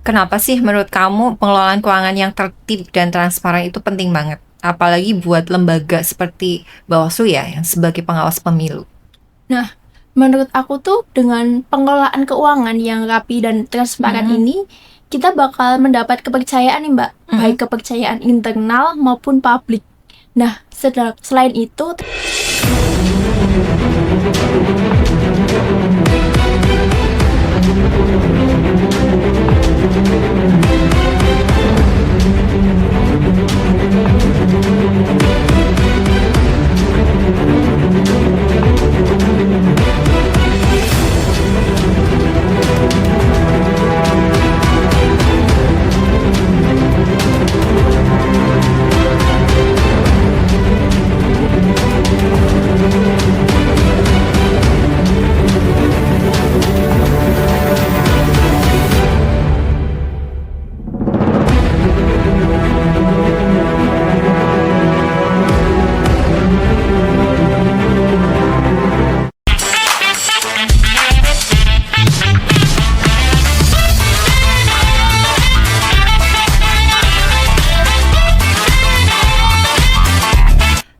Kenapa sih menurut kamu pengelolaan keuangan yang tertib dan transparan itu penting banget? Apalagi buat lembaga seperti Bawaslu ya, yang sebagai pengawas pemilu. Nah, menurut aku tuh dengan pengelolaan keuangan yang rapi dan transparan Mhm. ini, kita bakal mendapat kepercayaan nih Mbak, baik kepercayaan internal maupun publik. Nah, selain itu,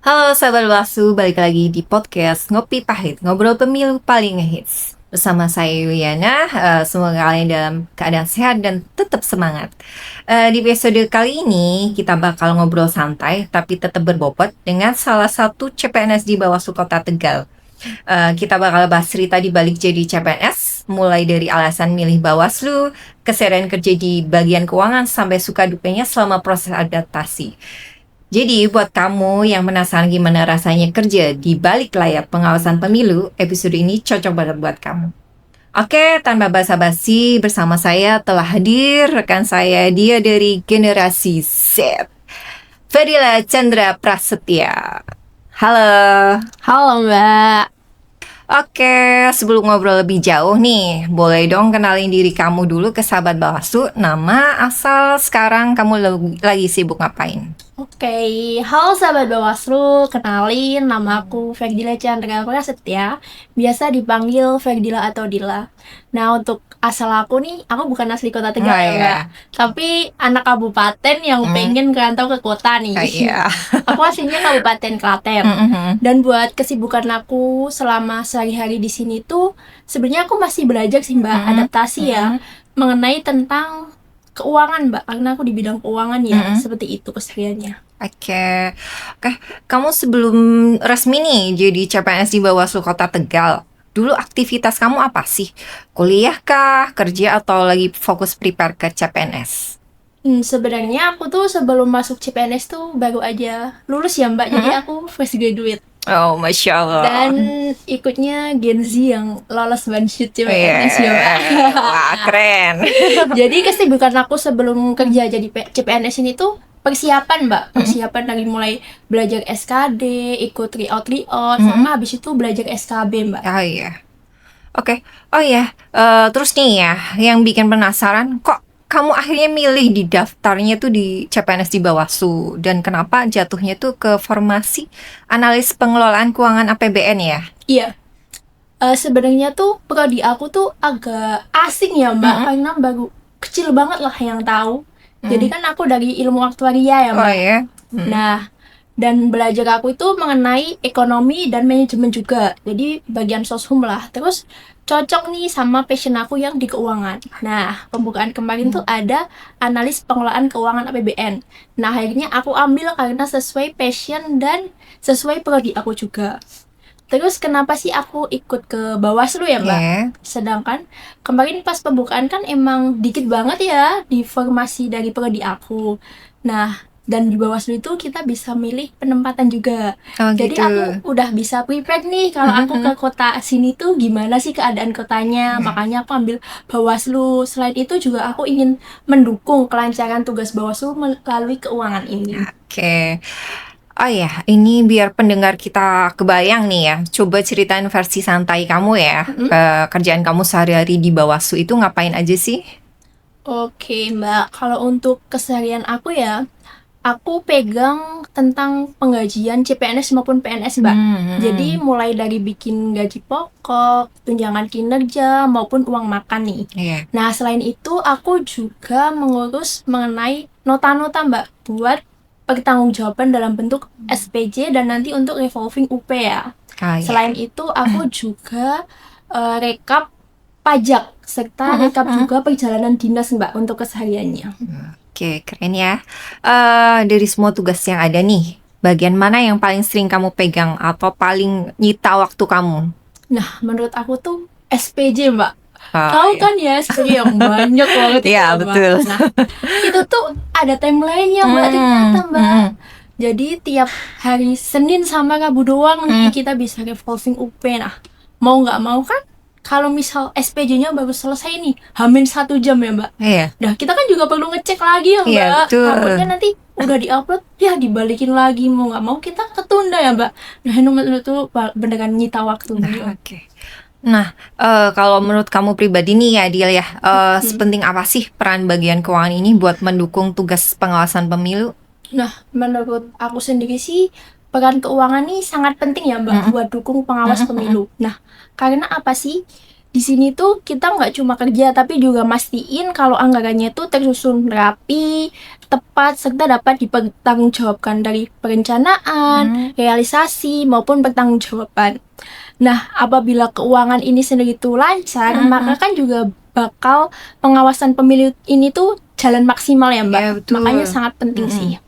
Halo sahabat Bawaslu, balik lagi di podcast Ngopi Pahit, ngobrol pemilu paling ngehits. Bersama saya Yuliana, semoga kalian dalam keadaan sehat dan tetap semangat. Di episode kali ini kita bakal ngobrol santai tapi tetap berbobot dengan salah satu CPNS di Bawaslu Kota Tegal. Kita bakal bahas cerita di balik jadi CPNS, mulai dari alasan milih Bawaslu, keseharian kerja di bagian keuangan, sampai suka dukanya selama proses adaptasi. Jadi buat kamu yang penasaran gimana rasanya kerja di balik layar pengawasan pemilu, episode ini cocok banget buat kamu. Oke, tanpa basa-basi, bersama saya telah hadir rekan saya, dia dari generasi Z, Fadila Chandra Prasetya. Halo. halo Mbak. Oke, sebelum ngobrol lebih jauh nih, boleh dong kenalin diri kamu dulu ke sahabat Bawaslu, nama, asal, sekarang kamu lagi sibuk ngapain? Oke, halo sahabat Bawaslu, kenalin nama aku Ferdila Chandra Prasetya, biasa dipanggil Ferdila atau Dila. Nah, untuk asal aku nih, aku bukan asli kota Tegal Oh, ya iya. Mbak, tapi anak kabupaten yang pengen ngerantau ke kota nih. Oh, iya. Aku aslinya Kabupaten Klaten. Mhm. Dan buat kesibukan aku selama sehari-hari di sini tuh, sebenarnya aku masih belajar sih Mbak, adaptasi ya, mengenai tentang keuangan Mbak, karena aku di bidang keuangan ya, seperti itu kesehariannya. Oke, kamu sebelum resmi nih jadi CPNS di Bawaslu Kota Tegal, dulu aktivitas kamu apa sih? Kuliah kah, kerja, atau lagi fokus prepare ke CPNS? Sebenarnya aku tuh sebelum masuk CPNS tuh baru aja lulus ya Mbak, jadi aku fresh graduate. Oh, Masya Allah. Dan ikutnya Gen Z yang lolos banshut CPNS ya Mbak. Wah, keren. Jadi kesibukan aku sebelum kerja jadi CPNS ini tuh persiapan Mbak, persiapan dari mulai belajar SKD, ikut tryout, sama habis itu belajar SKB Mbak. Oh iya. Oke. Oh iya, terus nih ya, yang bikin penasaran, kok kamu akhirnya milih di daftarnya tuh di CPNS di Bawaslu, dan kenapa jatuhnya tuh ke formasi analis pengelolaan keuangan APBN ya? Iya. Sebenarnya tuh prodi aku tuh agak asing ya Mbak, karena baru kecil banget lah yang tahu. Jadi kan aku dari ilmu aktuaria ya Oh Mbak. ya. Nah, dan belajar aku itu mengenai ekonomi dan manajemen juga. Jadi bagian soshum lah. Terus cocok nih sama passion aku yang di keuangan. Nah, pembukaan kemarin tuh ada analis pengelolaan keuangan APBN. Nah, akhirnya aku ambil karena sesuai passion dan sesuai prodi aku juga. Terus kenapa sih aku ikut ke Bawaslu ya Mbak? Yeah. Sedangkan kemarin pas pembukaan kan emang dikit banget ya di formasi dari prodi aku. Nah, dan di Bawaslu itu kita bisa milih penempatan juga. Oh, Jadi gitu. aku udah bisa prepare nih kalau aku ke kota sini tuh gimana sih keadaan kotanya. Makanya aku ambil Bawaslu. Selain itu juga aku ingin mendukung kelancaran tugas Bawaslu melalui keuangan ini. Oke. Oh ya, ini biar pendengar kita kebayang nih ya. Coba ceritain versi santai kamu ya. Kerjaan kamu sehari-hari di Bawaslu itu ngapain aja sih? Oke Mbak, kalau untuk keseharian aku ya, aku pegang tentang penggajian CPNS maupun PNS, Mbak. Jadi mulai dari bikin gaji pokok, tunjangan kinerja, maupun uang makan nih. Iya. Nah, selain itu aku juga mengurus mengenai nota-nota, Mbak, buat pertanggungjawaban dalam bentuk SPJ dan nanti untuk revolving UP ya. Iya. Selain itu aku juga rekap pajak serta rekap juga perjalanan dinas, Mbak, untuk kesehariannya. Oke, keren ya. Dari semua tugas yang ada nih, bagian mana yang paling sering kamu pegang atau paling nyita waktu kamu? Nah, menurut aku tuh SPJ, Mbak. Oh, Tahu iya. kan ya SPJ yang banyak banget itu, Iya, Mbak. betul. Nah, itu tuh ada timeline-nya, Mbak, ternyata, Mbak. Jadi tiap hari Senin sama Rabu doang nih kita bisa revolving UP. Nah, mau nggak mau kan, kalau misal SPJ-nya baru selesai nih, hamin 1 jam ya, Mbak. Iya. Nah, kita kan juga perlu ngecek lagi ya, Mbak. Iya, betul. Takutnya nanti udah di-upload, ya dibalikin lagi. Mau nggak mau kita ketunda ya, Mbak. Nah, itu tuh beneran nyita waktu. Oke. Nah, kalau menurut kamu pribadi nih ya, Dil ya, sepenting apa sih peran bagian keuangan ini buat mendukung tugas pengawasan pemilu? Nah, menurut aku sendiri sih, peran keuangan nih sangat penting ya, Mbak, buat dukung pengawas pemilu. Nah, karena apa sih? Di sini tuh kita nggak cuma kerja, tapi juga mastiin kalau anggarannya tuh tersusun rapi, tepat, serta dapat dipertanggungjawabkan dari perencanaan, realisasi, maupun pertanggungjawaban. Nah, apabila keuangan ini sendiri tuh lancar, maka kan juga bakal pengawasan pemilu ini tuh jalan maksimal ya, Mbak. Iya, betul. Makanya sangat penting sih.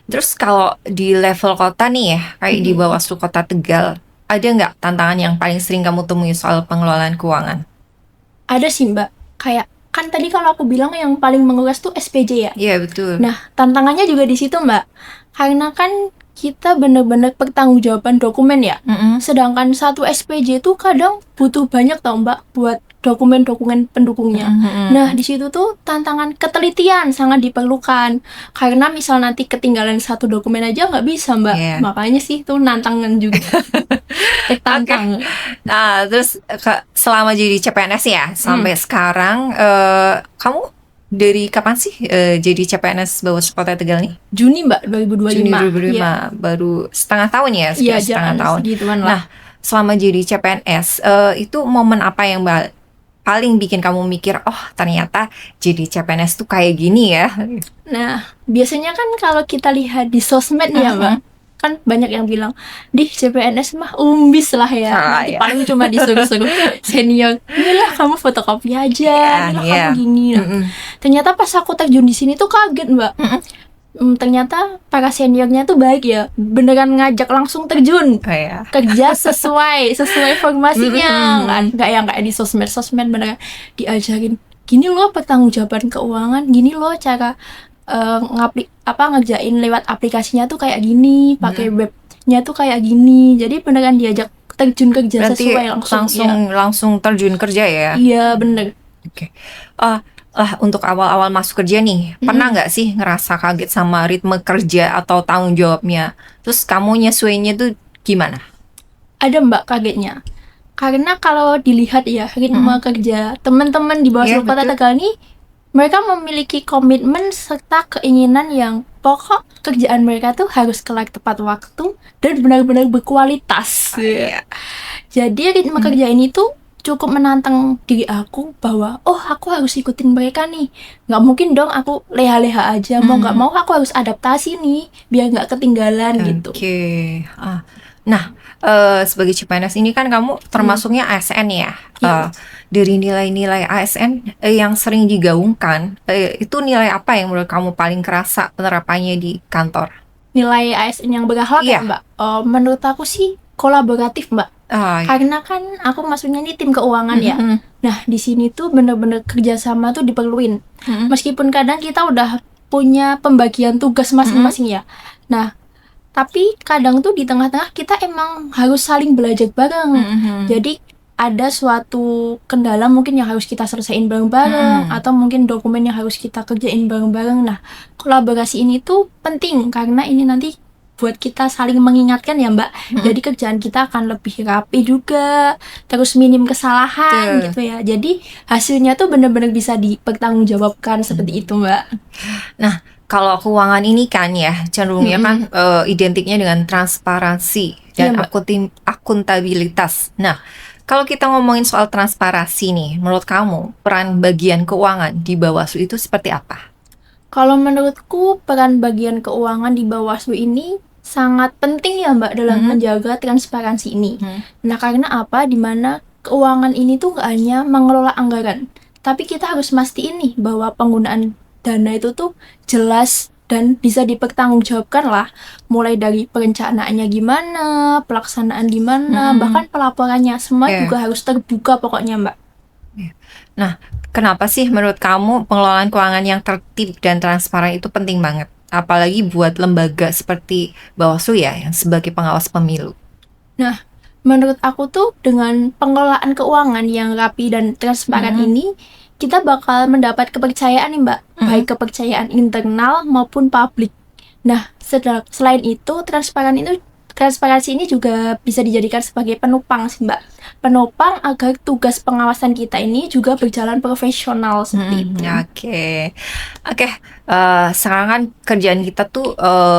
Terus kalau di level kota nih ya, kayak di Bawaslu Kota Tegal, ada nggak tantangan yang paling sering kamu temui soal pengelolaan keuangan? Ada sih, Mbak. Kayak kan tadi kalau aku bilang yang paling menguras tuh SPJ ya. Iya, betul. Nah, tantangannya juga di situ, Mbak. Karena kan kita bener-bener pertanggungjawaban dokumen ya. Sedangkan satu SPJ itu kadang butuh banyak tau, Mbak, buat dokumen-dokumen pendukungnya. Nah, di situ tuh tantangan ketelitian sangat diperlukan. Karena misal nanti ketinggalan satu dokumen aja nggak bisa, Mbak. Iya. Makanya sih itu nantangan juga. Tantang. Nah, terus selama jadi CPNS ya, sampai sekarang, kamu dari kapan sih jadi CPNS Bawaslu Kota Tegal nih? Juni, Mbak, 2025. Juni 2025, Iya. baru setengah tahun ya, Iya, setengah jangan tahun. segituan lah. Nah, selama jadi CPNS, itu momen apa yang paling bikin kamu mikir, oh ternyata jadi CPNS tuh kayak gini ya? Nah, biasanya kan kalau kita lihat di sosmed nih ya, Mbak, kan banyak yang bilang, di CPNS mah umbis lah ya. Nanti iya. paling cuma disuruh-suruh senior, inilah kamu fotokopi aja, inilah Iya. kamu gini. Nah, ternyata pas aku terjun di sini tuh kaget, Mbak. Ternyata para seniornya tuh baik ya, beneran ngajak langsung terjun. Oh ya. Kerja sesuai formasinya, nggak yang kayak di sosmed beneran diajarin gini loh pertanggungjawaban keuangan, gini loh cara ngerjain lewat aplikasinya tuh kayak gini, pakai webnya tuh kayak gini. Jadi beneran diajak terjun kerja Berarti sesuai langsung. langsung terjun kerja ya? Iya, bener. Oke. Untuk awal-awal masuk kerja nih, pernah nggak sih ngerasa kaget sama ritme kerja atau tanggung jawabnya? Terus kamu nyesuainya tuh gimana? Ada, Mbak, kagetnya. Karena kalau dilihat ya ritme kerja teman-teman di Bawaslu Iya, Kota betul. Tegal nih, mereka memiliki komitmen serta keinginan yang pokok kerjaan mereka tuh harus kelar tepat waktu dan benar-benar berkualitas. Iya. Jadi ritme kerja ini tuh cukup menantang diri aku bahwa aku harus ikutin mereka nih, nggak mungkin dong aku leha-leha aja, mau nggak mau aku harus adaptasi nih biar nggak ketinggalan gitu. Oke. Nah, sebagai CPNS ini kan kamu termasuknya ASN ya. Iya. Dari nilai-nilai ASN yang sering digaungkan, itu nilai apa yang menurut kamu paling kerasa penerapannya di kantor? Nilai ASN yang berakhlak Iya. ya, Mbak. Menurut aku sih kolaboratif, Mbak. Iya. Karena kan aku masuknya nih tim keuangan ya. Nah, di sini tuh bener-bener kerjasama tuh diperluin. Meskipun kadang kita udah punya pembagian tugas masing-masing ya. Nah, tapi kadang tuh di tengah-tengah kita emang harus saling belajar bareng. Jadi ada suatu kendala mungkin yang harus kita selesaiin bareng-bareng, atau mungkin dokumen yang harus kita kerjain bareng-bareng. Nah, kolaborasi ini tuh penting karena ini nanti buat kita saling mengingatkan ya, Mbak. Jadi kerjaan kita akan lebih rapi juga, terus minim kesalahan gitu ya. Jadi hasilnya tuh benar-benar bisa dipertanggungjawabkan seperti itu, Mbak. Nah, kalau keuangan ini kan ya cenderungnya kan identiknya dengan transparansi dan Iya, Mbak. akuntabilitas. Nah, kalau kita ngomongin soal transparansi nih, menurut kamu peran bagian keuangan di Bawaslu itu seperti apa? Kalau menurutku peran bagian keuangan di Bawaslu ini sangat penting ya Mbak dalam menjaga transparansi ini. Nah karena apa? Dimana keuangan ini tuh gak hanya mengelola anggaran, tapi kita harus mastiin nih bahwa penggunaan dana itu tuh jelas dan bisa dipertanggungjawabkan lah. Mulai dari perencanaannya gimana, pelaksanaan gimana, bahkan pelaporannya semua Yeah. juga harus terbuka pokoknya Mbak. Nah, kenapa sih menurut kamu pengelolaan keuangan yang tertib dan transparan itu penting banget? Apalagi buat lembaga seperti Bawaslu ya, yang sebagai pengawas pemilu. Nah, menurut aku tuh dengan pengelolaan keuangan yang rapi dan transparan ini, kita bakal mendapat kepercayaan nih Mbak, baik kepercayaan internal maupun publik. Nah, selain itu, transparansi ini juga bisa dijadikan sebagai penopang sih Mbak. Penopang agar tugas pengawasan kita ini juga berjalan profesional seperti itu. Oke. Sekarang kan kerjaan kita tuh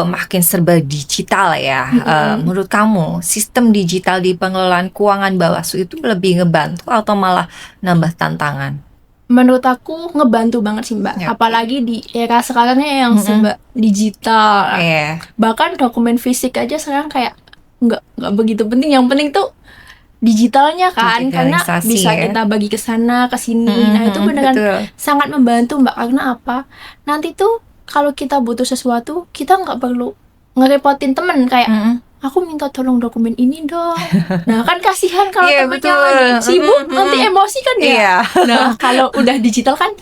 makin serba digital ya. Menurut kamu, sistem digital di pengelolaan keuangan Bawaslu itu lebih ngebantu atau malah nambah tantangan? Menurut aku ngebantu banget sih Mbak, Ya. apalagi di era sekarangnya yang serba digital. Iya. Bahkan dokumen fisik aja sekarang kayak nggak begitu penting. Yang penting tuh digitalnya kan, karena Digitalisasi bisa ya. kita bagi ke sana ke sini. Nah itu beneran Betul. sangat membantu Mbak, karena apa? Nanti tuh kalau kita butuh sesuatu, kita nggak perlu ngerepotin temen kayak aku minta tolong dokumen ini dong. Nah kan kasihan kalau Iya, temennya betul. lagi sibuk, nanti emosi kan ya. Iya. Nah kalau udah digital kan,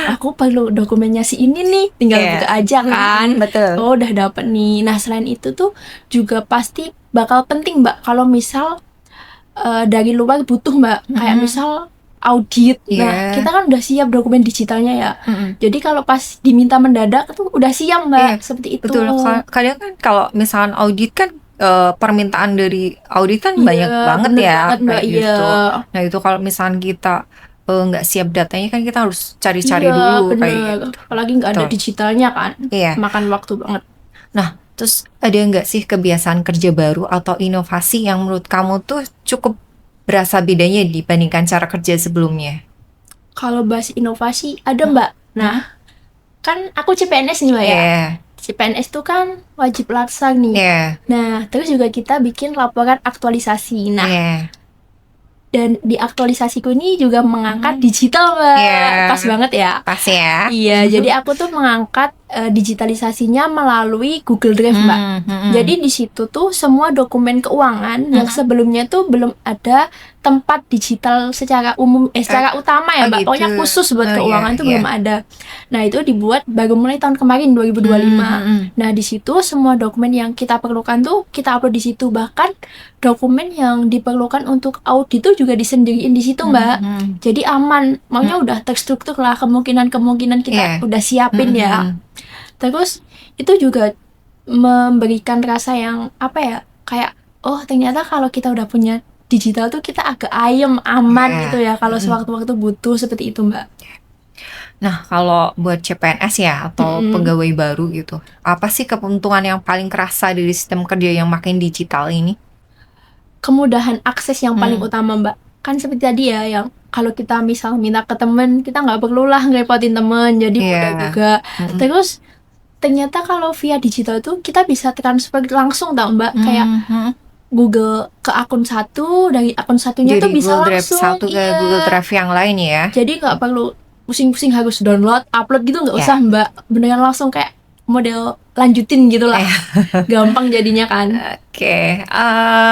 aku perlu dokumennya si ini nih, tinggal Iya. buka aja kan. Betul. Oh udah dapet nih. Nah selain itu tuh juga pasti bakal penting Mbak kalau misal dari luar butuh Mbak, kayak misal audit. Nah Iya. kita kan udah siap dokumen digitalnya ya. Jadi kalau pas diminta mendadak tuh udah siap Mbak, Iya, seperti itu. Betul. Kadang kan kalau misalkan audit kan permintaan dari audit kan Iya, banyak banget bener ya, banget, Mbak. kayak Iya. gitu. Nah itu kalau misalkan kita nggak siap datanya kan kita harus cari-cari Iya, dulu kayak bener. gitu. Apalagi nggak ada Betul. digitalnya kan, Iya. makan waktu banget. Nah, terus ada nggak sih kebiasaan kerja baru atau inovasi yang menurut kamu tuh cukup berasa bedanya dibandingkan cara kerja sebelumnya? Kalau bahas inovasi ada Mbak. Nah, kan aku CPNS nih Mbak ya. Iya. CPNS tuh kan wajib laksar nih. Iya. Nah, terus juga kita bikin laporan aktualisasi. Nah, Iya. dan di aktualisasiku ini juga mengangkat digital Mbak. Iya. Pas banget ya. Pas ya. Iya, jadi aku tuh mengangkat digitalisasinya melalui Google Drive Mbak. Jadi di situ tuh semua dokumen keuangan yang sebelumnya tuh belum ada tempat digital secara umum, secara utama ya Mbak. gitu. Pokoknya khusus buat Oh, keuangan iya, tuh iya. belum ada. Nah itu dibuat baru mulai tahun kemarin 2025. Nah di situ semua dokumen yang kita perlukan tuh kita upload di situ. Bahkan dokumen yang diperlukan untuk audit tuh juga disendiriin di situ Mbak. Jadi aman, maunya udah terstruktur lah, kemungkinan kita Iya. udah siapin ya. Terus itu juga memberikan rasa yang apa ya, kayak oh ternyata kalau kita udah punya digital tuh kita agak ayem, aman Iya. gitu ya kalau sewaktu-waktu butuh, seperti itu Mbak. Nah, kalau buat CPNS ya atau pegawai baru gitu, apa sih keuntungan yang paling kerasa dari sistem kerja yang makin digital ini? Kemudahan akses yang paling utama Mbak. Kan seperti tadi ya, yang kalau kita misal minta ke temen, kita nggak perlulah ngerepotin temen, jadi Iya. mudah juga. Terus ternyata kalau via digital tuh kita bisa transfer langsung tau Mbak, kayak Google ke akun satu, dari akun satunya Jadi tuh bisa Google Drive langsung. satu ke Iya. Google Drive yang lain ya. Jadi nggak perlu pusing-pusing harus download, upload gitu, nggak Ya. usah Mbak. Beneran langsung kayak model lanjutin gitu lah. Gampang jadinya kan. Oke,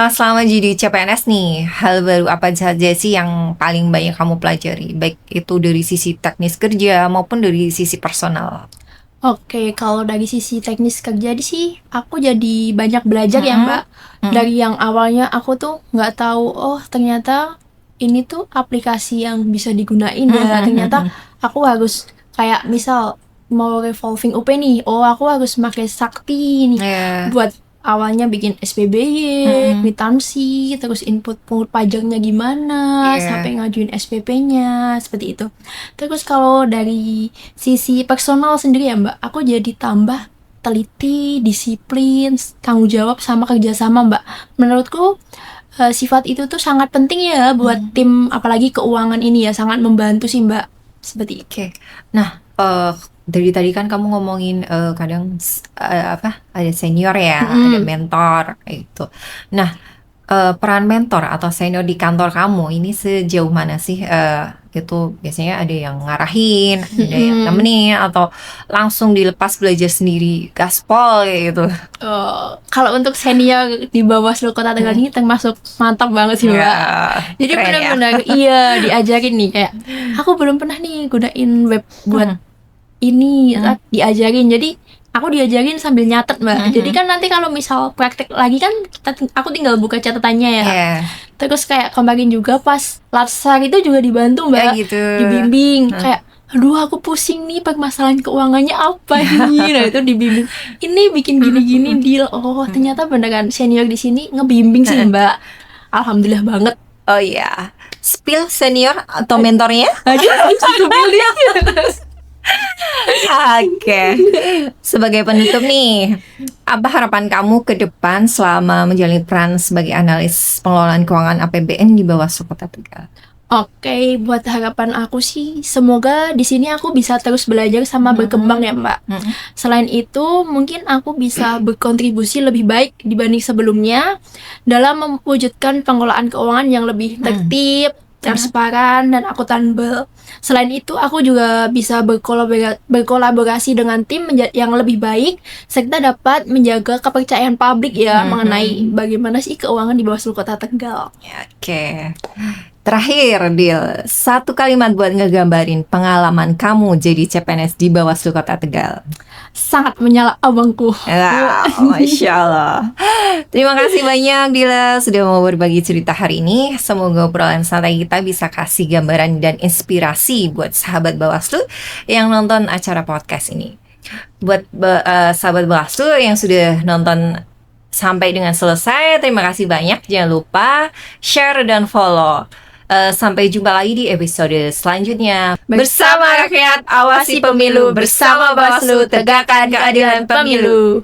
selama jadi CPNS nih, hal baru apa saja sih yang paling banyak kamu pelajari? Baik itu dari sisi teknis kerja maupun dari sisi personal. Oke, kalau dari sisi teknis kerja sih, aku jadi banyak belajar ya Mbak. Dari yang awalnya aku tuh nggak tahu, oh ternyata ini tuh aplikasi yang bisa digunain ya. Ternyata aku harus kayak misal mau revolving UP nih, oh aku harus pakai Sakti nih Iya. buat awalnya bikin SPBY, kwitansi, terus input pungut pajaknya gimana, Iya. sampai ngajuin SPP-nya, seperti itu. Terus kalau dari sisi personal sendiri ya Mbak, aku jadi tambah teliti, disiplin, tanggung jawab sama kerjasama Mbak. Menurutku sifat itu tuh sangat penting ya buat tim, apalagi keuangan ini ya, sangat membantu sih Mbak. Seperti itu. Oke. Nah, dari tadi kan kamu ngomongin kadang ada senior ya, ada mentor kayak gitu. Nah, peran mentor atau senior di kantor kamu ini sejauh mana sih? Itu biasanya ada yang ngarahin, ada yang nemenin, atau langsung dilepas belajar sendiri, gaspol kayak gitu. Kalau untuk senior di Bawaslu Kota Tegal ini termasuk mantap banget sih Mbak. Ya, Jadi keren ya. benar-benar iya diajarin nih, kayak aku belum pernah nih gunain web buat ini, diajarin. Jadi aku diajarin sambil nyatet Mbak. Jadi kan nanti kalau misal praktek lagi kan aku tinggal buka catatannya ya. Iya. Terus kayak kemarin juga pas latsar itu juga dibantu Mbak, Ya gitu. dibimbing. Kayak aduh aku pusing nih permasalahan keuangannya apa nih. Nah itu dibimbing, ini bikin gini-gini deal. Oh ternyata beneran senior di sini ngebimbing sih Mbak. Alhamdulillah banget. Oh iya. Spill senior atau mentornya? Aduh aku pilih. Oke. Sebagai penutup nih, apa harapan kamu ke depan selama menjalani peran sebagai analis pengelolaan keuangan APBN di Bawaslu Kota Tegal? Oke, buat harapan aku sih, semoga di sini aku bisa terus belajar sama berkembang ya Mbak. Selain itu, mungkin aku bisa berkontribusi lebih baik dibanding sebelumnya dalam mewujudkan pengelolaan keuangan yang lebih tertib, transparan, dan akuntabel. Selain itu, aku juga bisa berkolaborasi dengan tim yang lebih baik, serta dapat menjaga kepercayaan publik ya mengenai bagaimana sih keuangan di Bawaslu Kota Tegal. Oke. Terakhir, Dil, satu kalimat buat ngegambarin pengalaman kamu jadi CPNS di Bawaslu Kota Tegal. Sangat menyala abangku. Ya, Masya Allah. Terima kasih banyak Dila sudah mau berbagi cerita hari ini. Semoga obrolan santai kita bisa kasih gambaran dan inspirasi buat sahabat Bawaslu yang nonton acara podcast ini. Buat sahabat Bawaslu yang sudah nonton sampai dengan selesai, terima kasih banyak. Jangan lupa share dan follow. Sampai jumpa lagi di episode selanjutnya. Bersama rakyat, awasi pemilu. Bersama Bawaslu, tegakkan keadilan pemilu.